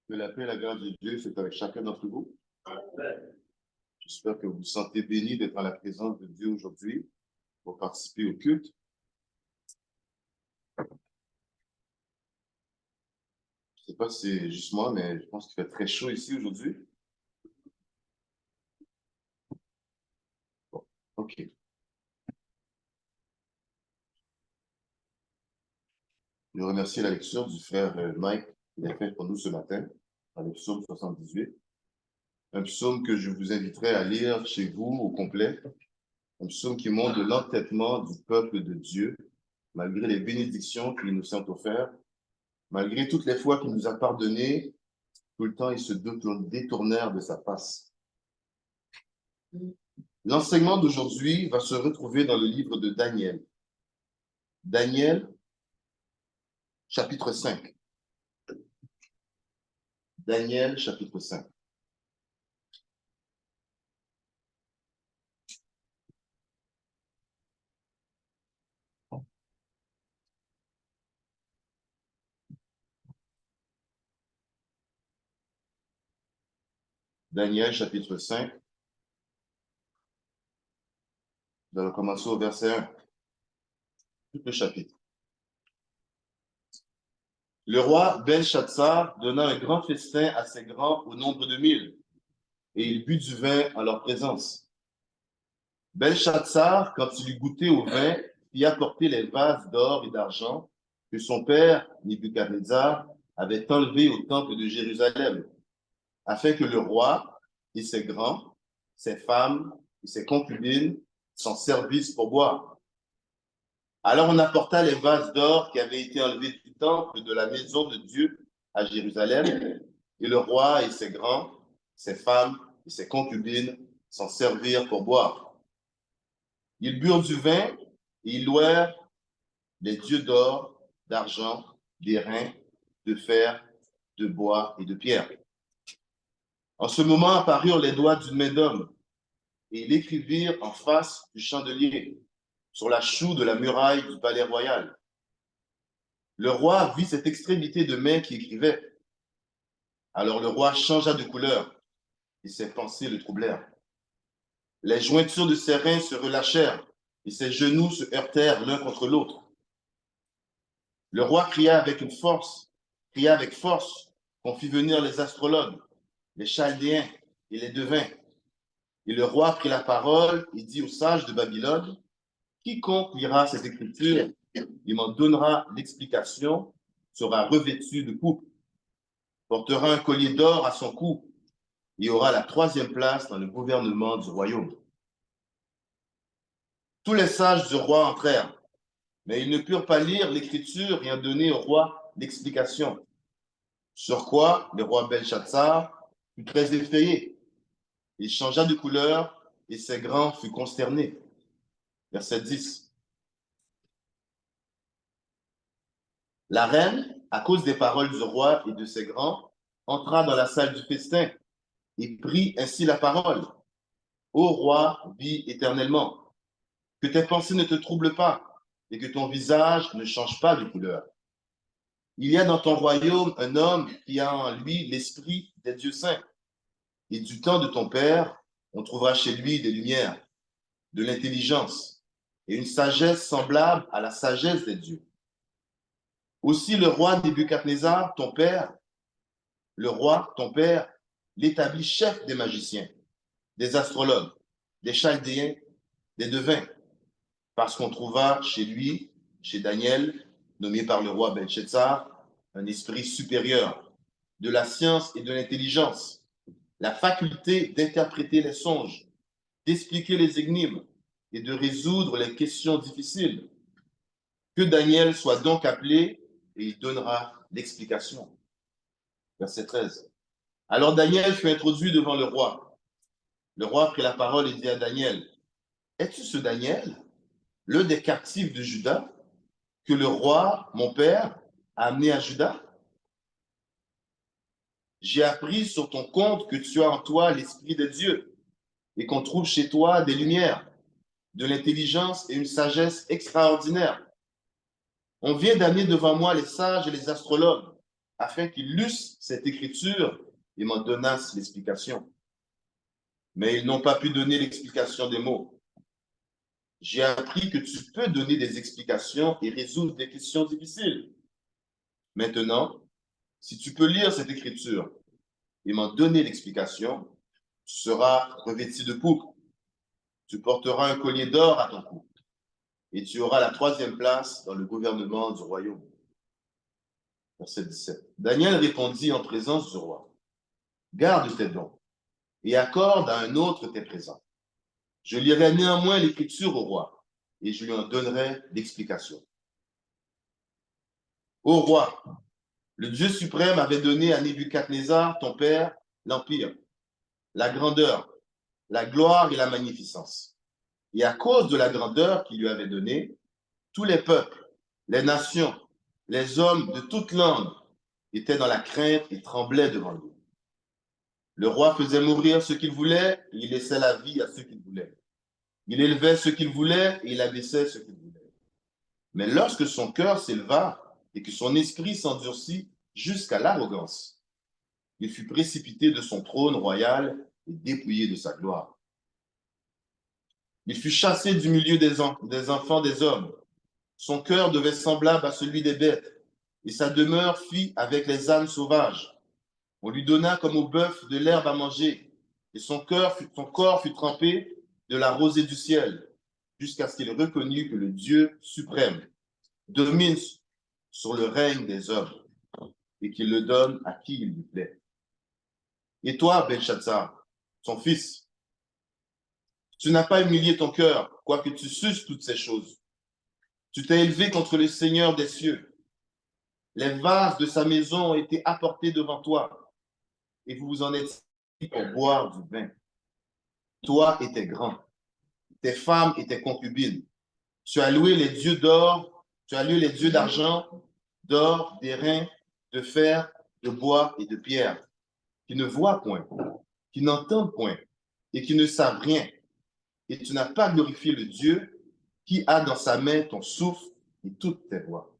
Que la paix et la grâce de Dieu soit avec chacun d'entre vous. J'espère que vous vous sentez bénis d'être en la présence de Dieu aujourd'hui pour participer au culte. Je ne sais pas si c'est juste moi, mais je pense qu'il fait très chaud ici aujourd'hui. Bon, OK. Je remercie la lecture du frère Mike qu'il a fait pour nous ce matin, dans le psaume 78. Un psaume que je vous inviterai à lire chez vous au complet. Un psaume qui montre de l'entêtement du peuple de Dieu, malgré les bénédictions qu'il nous sont offertes, malgré toutes les fois qu'il nous a pardonné. Tout le temps, ils se détournèrent de sa face. L'enseignement d'aujourd'hui va se retrouver dans le livre de Daniel. Daniel, chapitre 5. Daniel, chapitre 5. Daniel, chapitre 5. Nous allons commencer au verset 1. Tout le chapitre. Le roi Belshazzar donna un grand festin à ses grands au nombre de 1000, et il but du vin en leur présence. Belshazzar, quand il eut goûté au vin, fit apporter les vases d'or et d'argent que son père, Nebuchadnezzar, avait enlevés au temple de Jérusalem, afin que le roi et ses grands, ses femmes et ses concubines s'en servissent pour boire. Alors on apporta les vases d'or qui avaient été enlevés du temple de la maison de Dieu à Jérusalem, et le roi et ses grands, ses femmes et ses concubines s'en servirent pour boire. Ils burent du vin et ils louèrent les dieux d'or, d'argent, d'airain, de fer, de bois et de pierre. En ce moment apparurent les doigts d'une main d'homme, et ils l'écrivirent en face du chandelier, sur la choue de la muraille du palais royal. Le roi vit cette extrémité de main qui écrivait. Alors le roi changea de couleur, et ses pensées le troublèrent. Les jointures de ses reins se relâchèrent, et ses genoux se heurtèrent l'un contre l'autre. Le roi cria avec force, qu'on fit venir les astrologues, les chaldéens et les devins. Et le roi prit la parole et dit aux sages de Babylone, quiconque lira cette écriture et m'en donnera l'explication sera revêtu de coupe, portera un collier d'or à son cou et aura la 3e place dans le gouvernement du royaume. Tous les sages du roi entrèrent, mais ils ne purent pas lire l'écriture et en donner au roi l'explication. Sur quoi le roi Belshazzar fut très effrayé. Il changea de couleur et ses grands furent consternés. Verset 10. La reine, à cause des paroles du roi et de ses grands, entra dans la salle du festin et prit ainsi la parole. Ô roi, vis éternellement, que tes pensées ne te troublent pas et que ton visage ne change pas de couleur. Il y a dans ton royaume un homme qui a en lui l'esprit des dieux saints. Et du temps de ton père, on trouvera chez lui des lumières, de l'intelligence et une sagesse semblable à la sagesse des dieux. Aussi le roi Nebuchadnezzar, ton père, l'établit chef des magiciens, des astrologues, des chaldéens, des devins, parce qu'on trouva chez lui, chez Daniel, nommé par le roi Belshazzar, un esprit supérieur, de la science et de l'intelligence, la faculté d'interpréter les songes, d'expliquer les énigmes et de résoudre les questions difficiles. Que Daniel soit donc appelé et il donnera l'explication. Verset 13. Alors Daniel fut introduit devant le roi. Le roi prit la parole et dit à Daniel, es-tu ce Daniel, l'un des captifs de Juda, que le roi, mon père, a amené à Juda? J'ai appris sur ton compte que tu as en toi l'Esprit de Dieu et qu'on trouve chez toi des lumières, de l'intelligence et une sagesse extraordinaire. On vient d'amener devant moi les sages et les astrologues, afin qu'ils lussent cette écriture et m'en donnassent l'explication. Mais ils n'ont pas pu donner l'explication des mots. J'ai appris que tu peux donner des explications et résoudre des questions difficiles. Maintenant, si tu peux lire cette écriture et m'en donner l'explication, tu seras revêtu de pourpre. Tu porteras un collier d'or à ton cou et tu auras la 3e place dans le gouvernement du royaume. Verset 17. Daniel répondit en présence du roi, garde tes dons et accorde à un autre tes présents. Je lirai néanmoins l'écriture au roi et je lui en donnerai l'explication. Ô roi, le Dieu suprême avait donné à Nebuchadnezzar, ton père, l'empire, la grandeur, la gloire et la magnificence. Et à cause de la grandeur qu'il lui avait donnée, tous les peuples, les nations, les hommes de toute langue étaient dans la crainte et tremblaient devant lui. Le roi faisait mourir ceux qu'il voulait et il laissait la vie à ceux qu'il voulait. Il élevait ceux qu'il voulait et il abaissait ceux qu'il voulait. Mais lorsque son cœur s'éleva et que son esprit s'endurcit jusqu'à l'arrogance, il fut précipité de son trône royal et dépouillé de sa gloire. Il fut chassé du milieu des enfants des hommes. Son cœur devait semblable à celui des bêtes, et sa demeure fit avec les ânes sauvages. On lui donna comme au bœuf de l'herbe à manger, et son corps fut trempé de la rosée du ciel, jusqu'à ce qu'il reconnût que le Dieu suprême domine sur le règne des hommes, et qu'il le donne à qui il lui plaît. Et toi, Belshazzar, son fils, tu n'as pas humilié ton cœur, quoique tu susses toutes ces choses. Tu t'es élevé contre le Seigneur des cieux. Les vases de sa maison ont été apportés devant toi, et vous vous en êtes pour boire du vin. Toi et tes grands, tes femmes et tes concubines. Tu as loué les dieux d'or, tu as loué les dieux d'argent, d'or, d'airain, de fer, de bois et de pierre, qui ne voient point, qui n'entendent point et qui ne savent rien. Et tu n'as pas glorifié le Dieu qui a dans sa main ton souffle et toutes tes voies.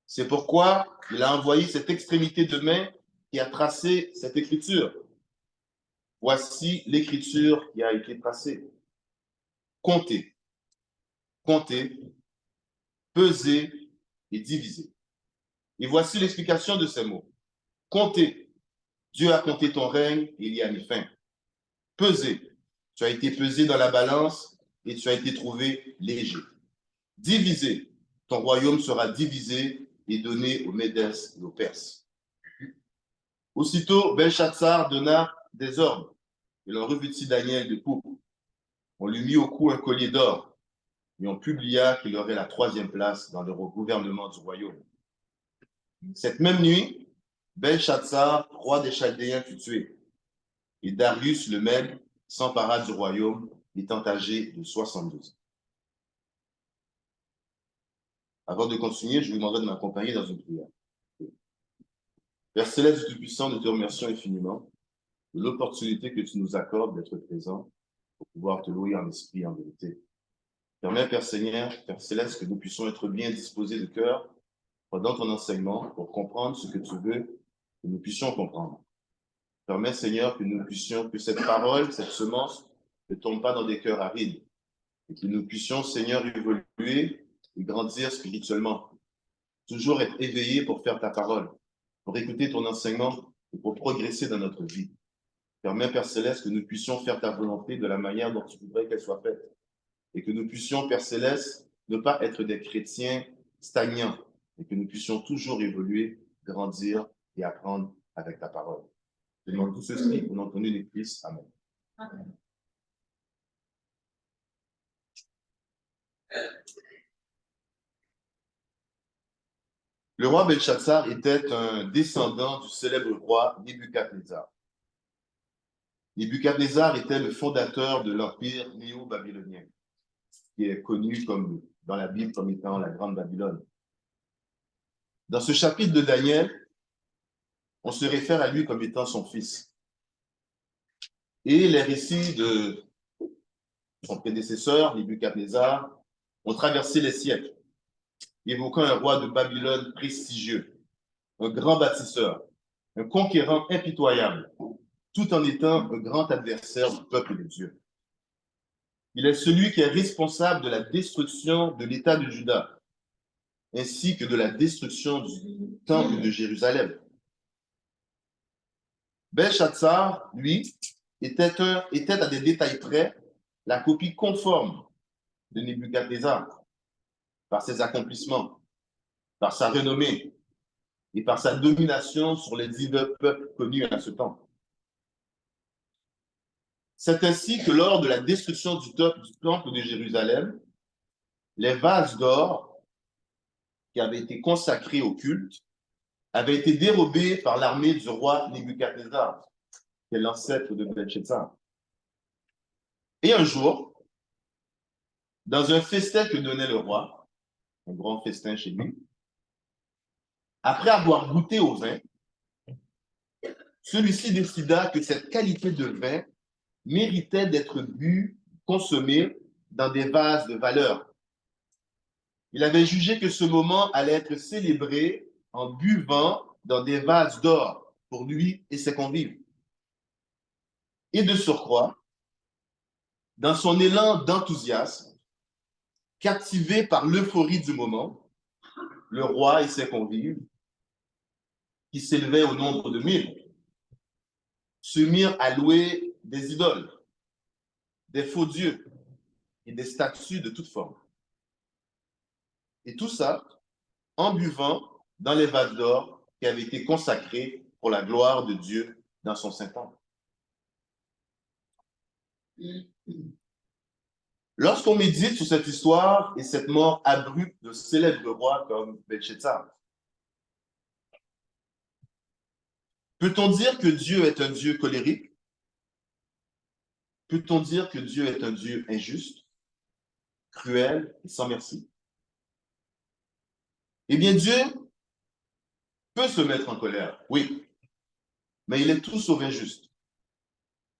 C'est pourquoi il a envoyé cette extrémité de main qui a tracé cette écriture. Voici l'écriture qui a été tracée. Comptez, comptez, pesez et divisez. Et voici l'explication de ces mots. Comptez, Dieu a compté ton règne et il y a mis fin. Pesez, tu as été pesé dans la balance et tu as été trouvé léger. Divisez, ton royaume sera divisé et donné aux Médès et aux Perses. Aussitôt, Belshazzar donna des ordres et l'on revêtit Daniel de pourpre. On lui mit au cou un collier d'or et on publia qu'il aurait la 3e place dans le gouvernement du royaume. Cette même nuit, Belshazzar, roi des Chaldéens, fut tué et Darius le Mède s'empara du royaume étant âgé de 72 ans. Avant de continuer, je vous demanderai de m'accompagner dans une prière. Père céleste du Tout-Puissant, nous te remercions infiniment de l'opportunité que tu nous accordes d'être présents pour pouvoir te louer en esprit et en vérité. Permets, Père Seigneur, Père céleste, que nous puissions être bien disposés de cœur pendant ton enseignement pour comprendre ce que tu veux que nous puissions comprendre. Permets, Seigneur, que nous puissions, que cette parole, cette semence ne tombe pas dans des cœurs arides et que nous puissions, Seigneur, évoluer et grandir spirituellement. Toujours être éveillés pour faire ta parole, pour écouter ton enseignement et pour progresser dans notre vie. Permets, Père Céleste, que nous puissions faire ta volonté de la manière dont tu voudrais qu'elle soit faite. Et que nous puissions, Père Céleste, ne pas être des chrétiens stagnants, et que nous puissions toujours évoluer, grandir et apprendre avec ta parole. Je demande tout ceci au nom de ton unique Fils. Amen. Amen. Le roi Belshazzar était un descendant du célèbre roi Nebuchadnezzar. Nebuchadnezzar était le fondateur de l'empire néo-babylonien, qui est connu comme, dans la Bible comme étant la Grande Babylone. Dans ce chapitre de Daniel, on se réfère à lui comme étant son fils. Et les récits de son prédécesseur, Nebuchadnezzar, ont traversé les siècles, évoquant un roi de Babylone prestigieux, un grand bâtisseur, un conquérant impitoyable, tout en étant un grand adversaire du peuple de Dieu. Il est celui qui est responsable de la destruction de l'État de Juda, ainsi que de la destruction du temple de Jérusalem. Belshazzar, lui, était à des détails près la copie conforme de Nebuchadnezzar par ses accomplissements, par sa renommée et par sa domination sur les divers peuples connus à ce temps. C'est ainsi que lors de la destruction du temple de Jérusalem, les vases d'or qui avaient été consacrés au culte avaient été dérobés par l'armée du roi Nebuchadnezzar, qui est l'ancêtre de Belshazzar. Et un jour, dans un festin que donnait le roi, un grand festin chez lui, après avoir goûté au vin, celui-ci décida que cette qualité de vin méritait d'être bu, consommé dans des vases de valeur. Il avait jugé que ce moment allait être célébré en buvant dans des vases d'or pour lui et ses convives. Et de surcroît, dans son élan d'enthousiasme, captivé par l'euphorie du moment, le roi et ses convives, qui s'élevaient au nombre de 1000, se mirent à louer des idoles, des faux dieux et des statues de toute forme. Et tout ça en buvant dans les vases d'or qui avaient été consacrés pour la gloire de Dieu dans son Saint-Temple. Lorsqu'on médite sur cette histoire et cette mort abrupte de célèbres rois comme Belshazzar, peut-on dire que Dieu est un Dieu colérique? Peut-on dire que Dieu est un Dieu injuste, cruel et sans merci? Eh bien, Dieu peut se mettre en colère, oui, mais il est tout sauf injuste.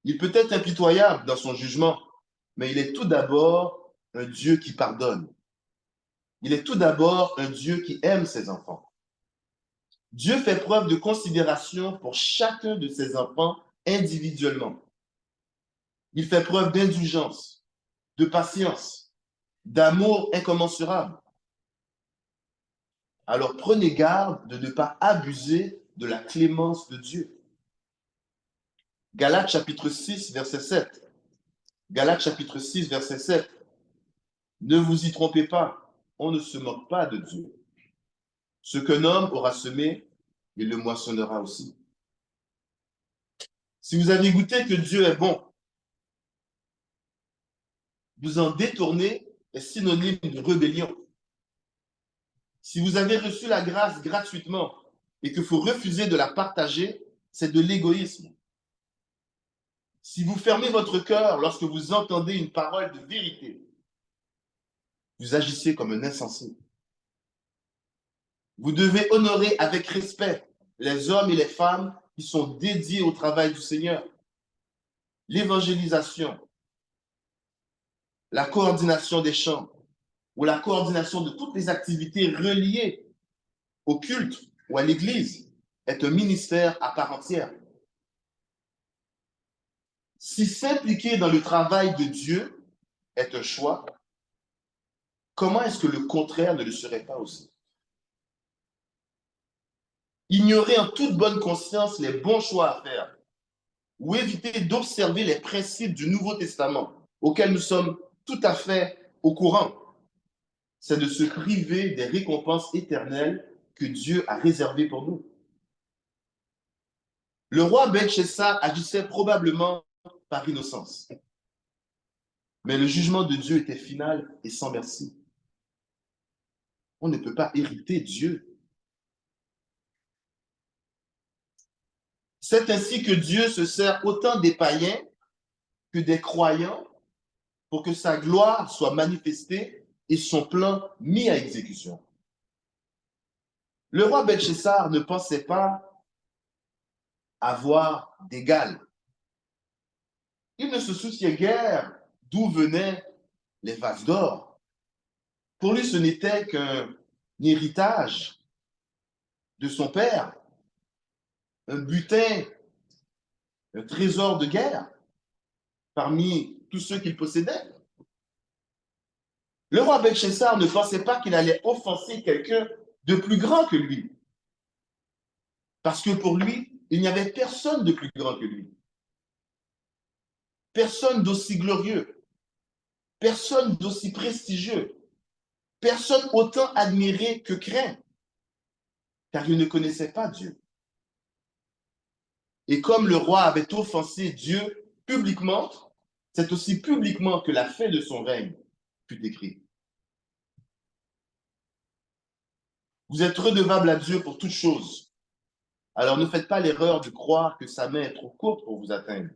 Il peut être impitoyable dans son jugement, mais il est tout d'abord un Dieu qui pardonne. Il est tout d'abord un Dieu qui aime ses enfants. Dieu fait preuve de considération pour chacun de ses enfants individuellement. Il fait preuve d'indulgence, de patience, d'amour incommensurable. Alors prenez garde de ne pas abuser de la clémence de Dieu. Galates chapitre 6, verset 7. Galates chapitre 6, verset 7. Ne vous y trompez pas, on ne se moque pas de Dieu. Ce qu'un homme aura semé, il le moissonnera aussi. Si vous avez goûté que Dieu est bon, vous en détourner est synonyme de rébellion. Si vous avez reçu la grâce gratuitement et que vous refusez de la partager, c'est de l'égoïsme. Si vous fermez votre cœur lorsque vous entendez une parole de vérité, vous agissez comme un insensé. Vous devez honorer avec respect les hommes et les femmes qui sont dédiés au travail du Seigneur. L'évangélisation, la coordination des chants ou la coordination de toutes les activités reliées au culte ou à l'Église est un ministère à part entière. Si s'impliquer dans le travail de Dieu est un choix, comment est-ce que le contraire ne le serait pas aussi? Ignorer en toute bonne conscience les bons choix à faire ou éviter d'observer les principes du Nouveau Testament auxquels nous sommes tout à fait au courant, c'est de se priver des récompenses éternelles que Dieu a réservées pour nous. Le roi Belshazzar agissait probablement par innocence. Mais le jugement de Dieu était final et sans merci. On ne peut pas hériter Dieu. C'est ainsi que Dieu se sert autant des païens que des croyants pour que sa gloire soit manifestée et son plan mis à exécution. Le roi Belshazzar ne pensait pas avoir d'égal. Il ne se souciait guère d'où venaient les vases d'or. Pour lui, ce n'était qu'un héritage de son père, un butin, un trésor de guerre parmi tous ceux qu'il possédait. Le roi Belshazzar ne pensait pas qu'il allait offenser quelqu'un de plus grand que lui. Parce que pour lui, il n'y avait personne de plus grand que lui. Personne d'aussi glorieux. Personne d'aussi prestigieux. Personne autant admiré que craint. Car il ne connaissait pas Dieu. Et comme le roi avait offensé Dieu publiquement, c'est aussi publiquement que la fin de son règne fut écrite. Vous êtes redevable à Dieu pour toutes choses. Alors ne faites pas l'erreur de croire que sa main est trop courte pour vous atteindre.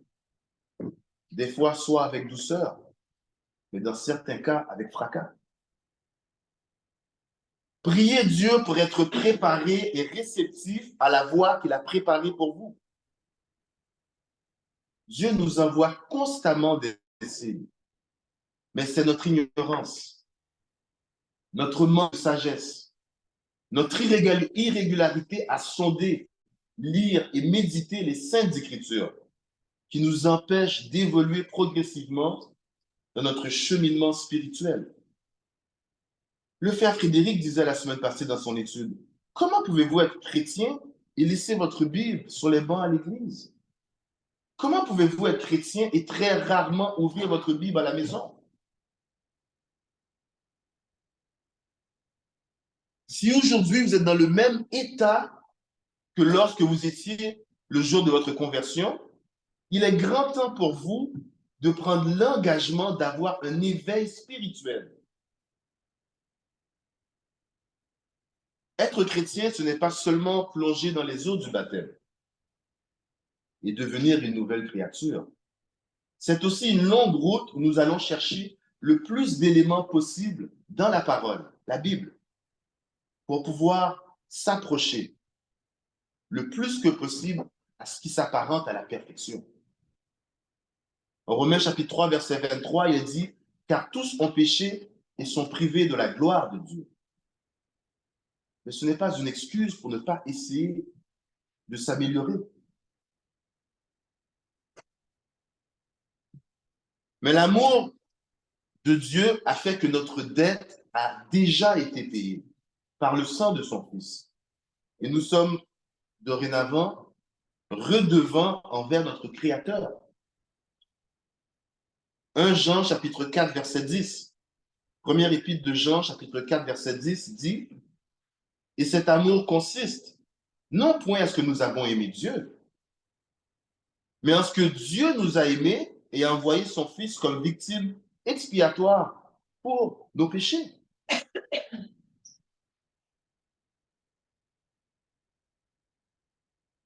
Des fois, soit avec douceur, mais dans certains cas, avec fracas. Priez Dieu pour être préparé et réceptif à la voie qu'il a préparée pour vous. Dieu nous envoie constamment des signes, mais c'est notre ignorance, notre manque de sagesse, notre irrégularité à sonder, lire et méditer les saintes écritures qui nous empêchent d'évoluer progressivement dans notre cheminement spirituel. Le frère Frédéric disait la semaine passée dans son étude, comment pouvez-vous être chrétien et laisser votre Bible sur les bancs à l'église? Comment pouvez-vous être chrétien et très rarement ouvrir votre Bible à la maison? Si aujourd'hui vous êtes dans le même état que lorsque vous étiez le jour de votre conversion, il est grand temps pour vous de prendre l'engagement d'avoir un éveil spirituel. Être chrétien, ce n'est pas seulement plonger dans les eaux du baptême et devenir une nouvelle créature. C'est aussi une longue route où nous allons chercher le plus d'éléments possibles dans la parole, la Bible, pour pouvoir s'approcher le plus que possible à ce qui s'apparente à la perfection. En Romains chapitre 3, verset 23, il dit, car tous ont péché et sont privés de la gloire de Dieu. Mais ce n'est pas une excuse pour ne pas essayer de s'améliorer. Mais l'amour de Dieu a fait que notre dette a déjà été payée par le sang de son Fils. Et nous sommes dorénavant redevants envers notre Créateur. 1 Jean chapitre 4, verset 10. Première épître de Jean chapitre 4, verset 10 dit, et cet amour consiste non point à ce que nous avons aimé Dieu, mais en ce que Dieu nous a aimés et a envoyé son Fils comme victime expiatoire pour nos péchés.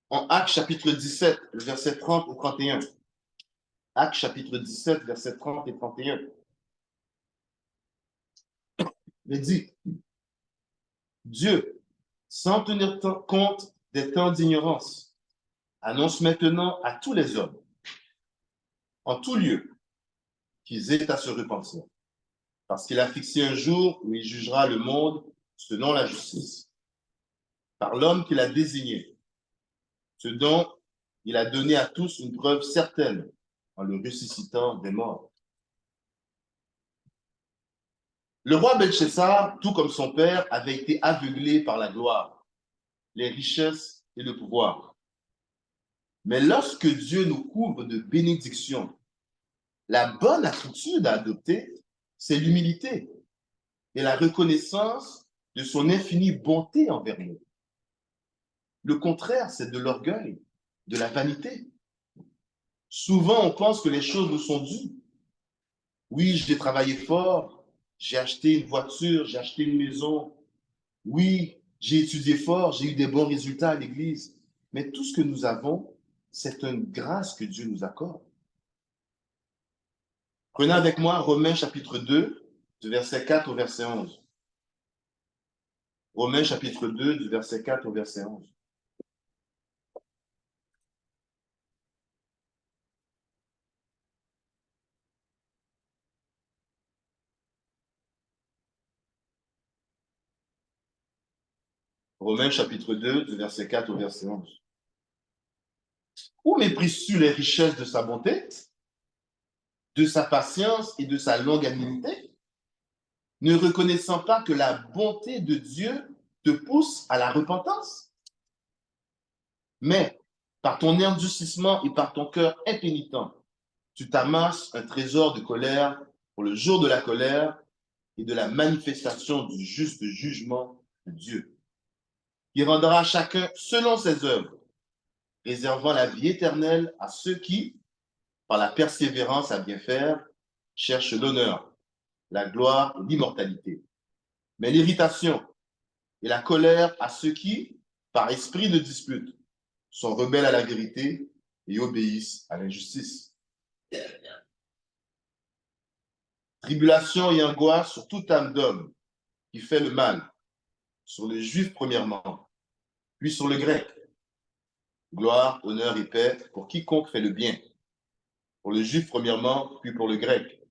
En Actes chapitre 17, verset 30 et 31. Actes chapitre 17, verset 30 et 31. Il dit, Dieu, sans tenir compte des temps d'ignorance, annonce maintenant à tous les hommes, en tout lieu, qu'ils aient à se repentir, parce qu'il a fixé un jour où il jugera le monde selon la justice, par l'homme qu'il a désigné, ce dont il a donné à tous une preuve certaine en le ressuscitant des morts. Le roi Belshazzar, tout comme son père, avait été aveuglé par la gloire, les richesses et le pouvoir. Mais lorsque Dieu nous couvre de bénédictions, la bonne attitude à adopter, c'est l'humilité et la reconnaissance de son infinie bonté envers nous. Le contraire, c'est de l'orgueil, de la vanité. Souvent, on pense que les choses nous sont dues. Oui, j'ai travaillé fort, j'ai acheté une voiture, j'ai acheté une maison. Oui, j'ai étudié fort, j'ai eu des bons résultats à l'église. Mais tout ce que nous avons, c'est une grâce que Dieu nous accorde. Prenez avec moi Romains chapitre 2, du verset 4 au verset 11. Romains chapitre 2, du verset 4 au verset 11. Romains chapitre 2, du verset 4 au verset 11. Où méprises-tu les richesses de sa bonté, de sa patience et de sa longanimité, ne reconnaissant pas que la bonté de Dieu te pousse à la repentance? Mais par ton endurcissement et par ton cœur impénitent, tu t'amasses un trésor de colère pour le jour de la colère et de la manifestation du juste jugement de Dieu, qui rendra chacun selon ses œuvres, réservant la vie éternelle à ceux qui, par la persévérance à bien faire, cherchent l'honneur, la gloire et l'immortalité. Mais l'irritation et la colère à ceux qui, par esprit de dispute, sont rebelles à la vérité et obéissent à l'injustice. Tribulation et angoisse sur toute âme d'homme qui fait le mal, sur le juif premièrement, puis sur le grec. Gloire, honneur et paix pour quiconque fait le bien, pour le juif premièrement, puis pour le grec,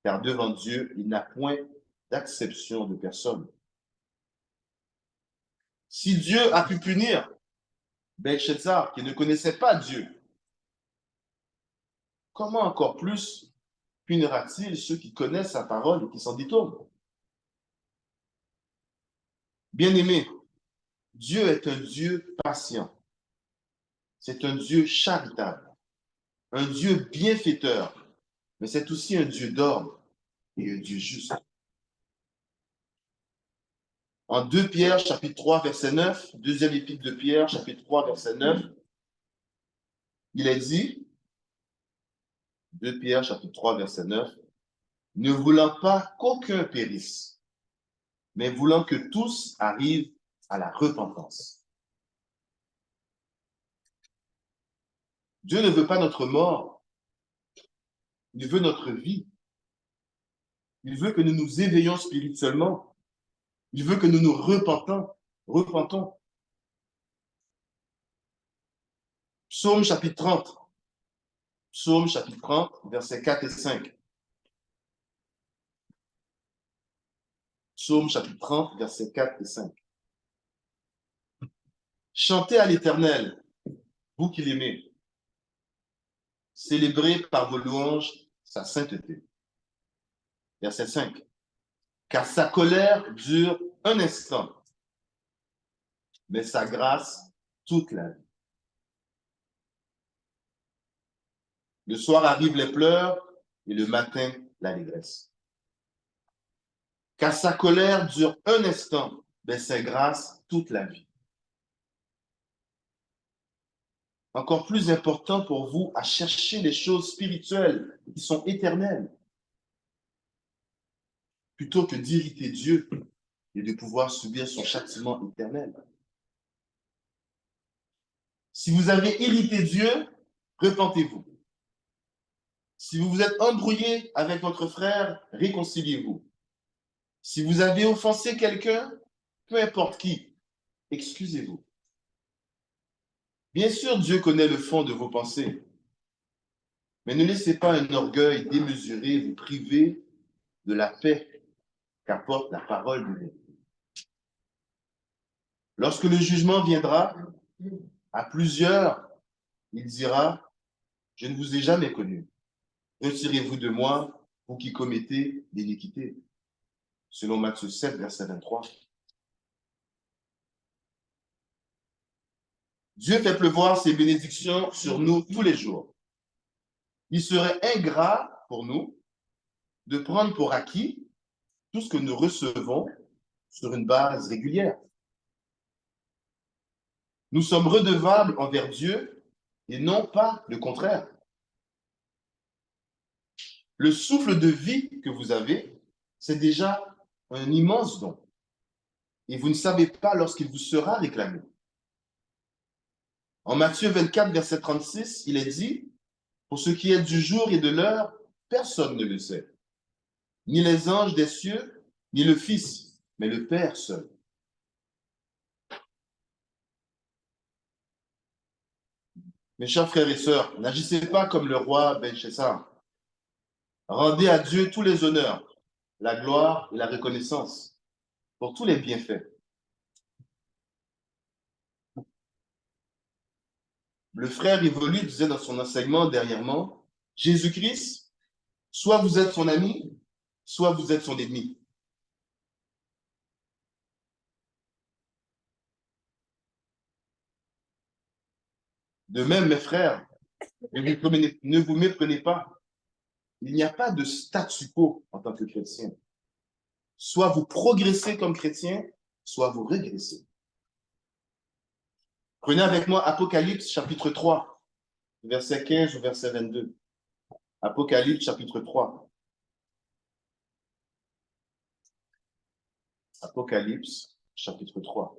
car devant Dieu, il n'a point d'acception de personne. Si Dieu a pu punir Belshazzar, qui ne connaissait pas Dieu, comment encore plus punira-t-il ceux qui connaissent sa parole et qui s'en détournent? Bien-aimé, Dieu est un Dieu patient. C'est un Dieu charitable, un Dieu bienfaiteur, mais c'est aussi un Dieu d'ordre et un Dieu juste. En 2 Pierre, chapitre 3, verset 9, deuxième épître de Pierre, chapitre 3, verset 9, il est dit, 2 Pierre, chapitre 3, verset 9, ne voulant pas qu'aucun périsse, mais voulant que tous arrivent à la repentance. Dieu ne veut pas notre mort, il veut notre vie. Il veut que nous nous éveillons spirituellement. Il veut que nous nous repentons. Psaume chapitre 30. Psaume chapitre 30, versets 4 et 5. Psaume chapitre 30, versets 4 et 5. Chantez à l'Éternel, vous qui l'aimez. Célébrez par vos louanges sa sainteté. Verset 5. Car sa colère dure un instant, mais sa grâce toute la vie. Le soir arrivent les pleurs et le matin l'allégresse. Car sa colère dure un instant, mais sa grâce toute la vie. Encore plus important pour vous à chercher les choses spirituelles qui sont éternelles, plutôt que d'irriter Dieu et de pouvoir subir son châtiment éternel. Si vous avez irrité Dieu, repentez-vous. Si vous vous êtes embrouillé avec votre frère, réconciliez-vous. Si vous avez offensé quelqu'un, peu importe qui, excusez-vous. Bien sûr, Dieu connaît le fond de vos pensées, mais ne laissez pas un orgueil démesuré vous priver de la paix qu'apporte la parole de Dieu. Lorsque le jugement viendra, à plusieurs, il dira, je ne vous ai jamais connu. Retirez-vous de moi, vous qui commettez l'iniquité. Selon Matthieu 7, verset 23. Dieu fait pleuvoir ses bénédictions sur nous tous les jours. Il serait ingrat pour nous de prendre pour acquis tout ce que nous recevons sur une base régulière. Nous sommes redevables envers Dieu et non pas le contraire. Le souffle de vie que vous avez, c'est déjà un immense don. Et vous ne savez pas lorsqu'il vous sera réclamé. En Matthieu 24, verset 36, il est dit, pour ce qui est du jour et de l'heure, personne ne le sait. Ni les anges des cieux, ni le Fils, mais le Père seul. Mes chers frères et sœurs, n'agissez pas comme le roi Belshazzar. Rendez à Dieu tous les honneurs, la gloire et la reconnaissance pour tous les bienfaits. Le frère Évolu disait dans son enseignement dernièrement, Jésus-Christ, soit vous êtes son ami, soit vous êtes son ennemi. De même, mes frères, ne vous méprenez pas. Il n'y a pas de statu quo en tant que chrétien. Soit vous progressez comme chrétien, soit vous régressez. Prenez avec moi Apocalypse chapitre 3, verset 15 au verset 22. Apocalypse chapitre 3. Apocalypse chapitre 3,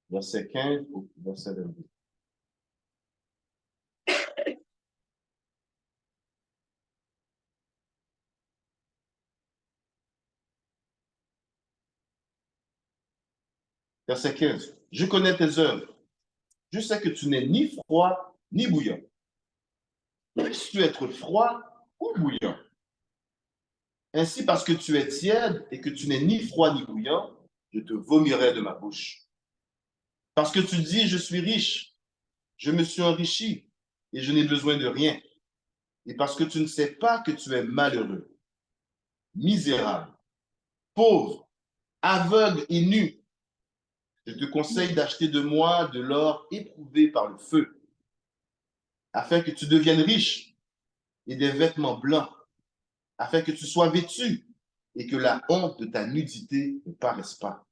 verset 15 au verset 22. Verset 15. Je connais tes œuvres. Je sais que tu n'es ni froid ni bouillant. Puisses-tu être froid ou bouillant? Ainsi, parce que tu es tiède et que tu n'es ni froid ni bouillant, je te vomirai de ma bouche. Parce que tu dis, je suis riche, je me suis enrichi et je n'ai besoin de rien. Et parce que tu ne sais pas que tu es malheureux, misérable, pauvre, aveugle et nu, je te conseille d'acheter de moi de l'or éprouvé par le feu, afin que tu deviennes riche, et des vêtements blancs, afin que tu sois vêtu et que la honte de ta nudité ne paraisse pas.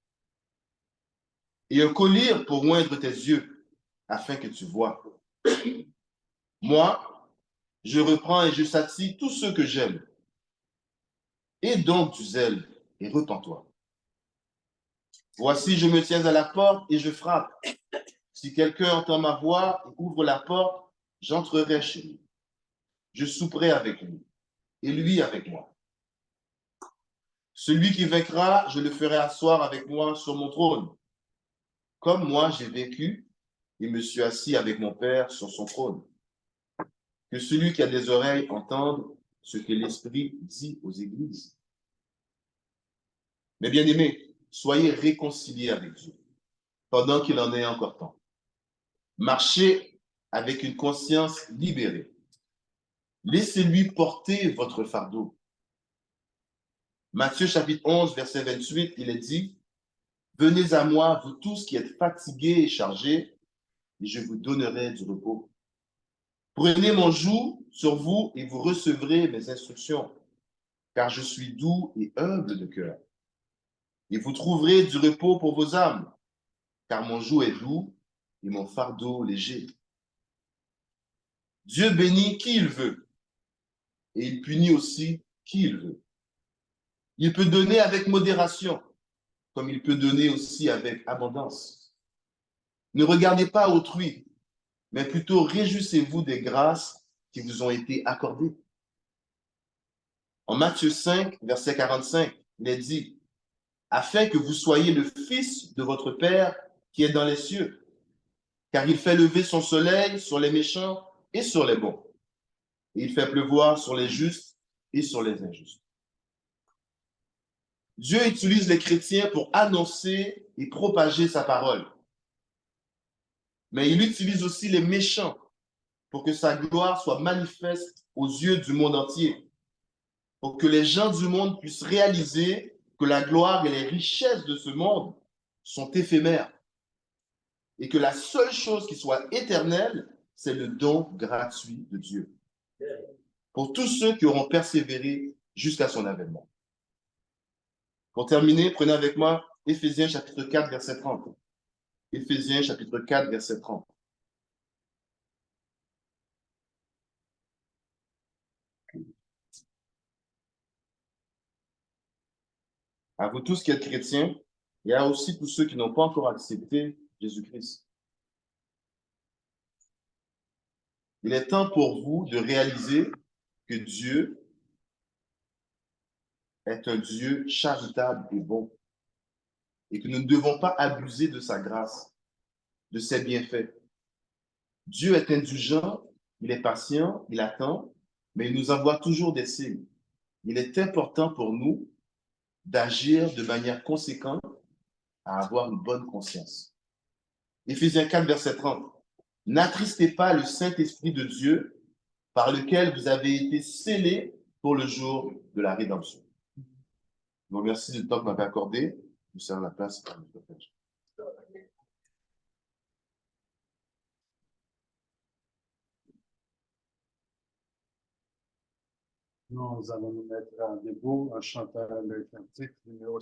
Et un collier pour oindre tes yeux, afin que tu vois. Moi, je reprends et je satie tous ceux que j'aime. Et donc du zèle et repens-toi. Voici, je me tiens à la porte et je frappe. Si quelqu'un entend ma voix et ouvre la porte, j'entrerai chez lui. Je souperai avec lui et lui avec moi. Celui qui vaincra, je le ferai asseoir avec moi sur mon trône. Comme moi j'ai vaincu et me suis assis avec mon Père sur son trône. Que celui qui a des oreilles entende ce que l'Esprit dit aux églises. Mes bien-aimés, soyez réconciliés avec Dieu pendant qu'il en est encore temps. Marchez avec une conscience libérée. Laissez-lui porter votre fardeau. Matthieu chapitre 11, verset 28, il est dit, « Venez à moi, vous tous qui êtes fatigués et chargés, et je vous donnerai du repos. Prenez mon joug sur vous et vous recevrez mes instructions, car je suis doux et humble de cœur. Et vous trouverez du repos pour vos âmes, car mon joug est doux et mon fardeau léger. » Dieu bénit qui il veut, et il punit aussi qui il veut. Il peut donner avec modération, comme il peut donner aussi avec abondance. Ne regardez pas autrui, mais plutôt réjouissez-vous des grâces qui vous ont été accordées. En Matthieu 5, verset 45, il est dit, afin que vous soyez le fils de votre Père qui est dans les cieux, car il fait lever son soleil sur les méchants et sur les bons, et il fait pleuvoir sur les justes et sur les injustes. Dieu utilise les chrétiens pour annoncer et propager sa parole. Mais il utilise aussi les méchants pour que sa gloire soit manifeste aux yeux du monde entier, pour que les gens du monde puissent réaliser que la gloire et les richesses de ce monde sont éphémères et que la seule chose qui soit éternelle, c'est le don gratuit de Dieu pour tous ceux qui auront persévéré jusqu'à son avènement. Pour terminer, prenez avec moi Éphésiens chapitre 4, verset 30. Éphésiens chapitre 4, verset 30. À vous tous qui êtes chrétiens, et à aussi tous ceux qui n'ont pas encore accepté Jésus-Christ. Il est temps pour vous de réaliser que Dieu est un Dieu charitable et bon, et que nous ne devons pas abuser de sa grâce, de ses bienfaits. Dieu est indulgent, il est patient, il attend, mais il nous envoie toujours des signes. Il est important pour nous d'agir de manière conséquente à avoir une bonne conscience. Éphésiens 4, verset 30. N'attristez pas le Saint-Esprit de Dieu par lequel vous avez été scellés pour le jour de la rédemption. Donc, merci du temps que vous m'avez accordé. Je vous sers la place. Nous allons nous mettre debout en chantant le cantique numéro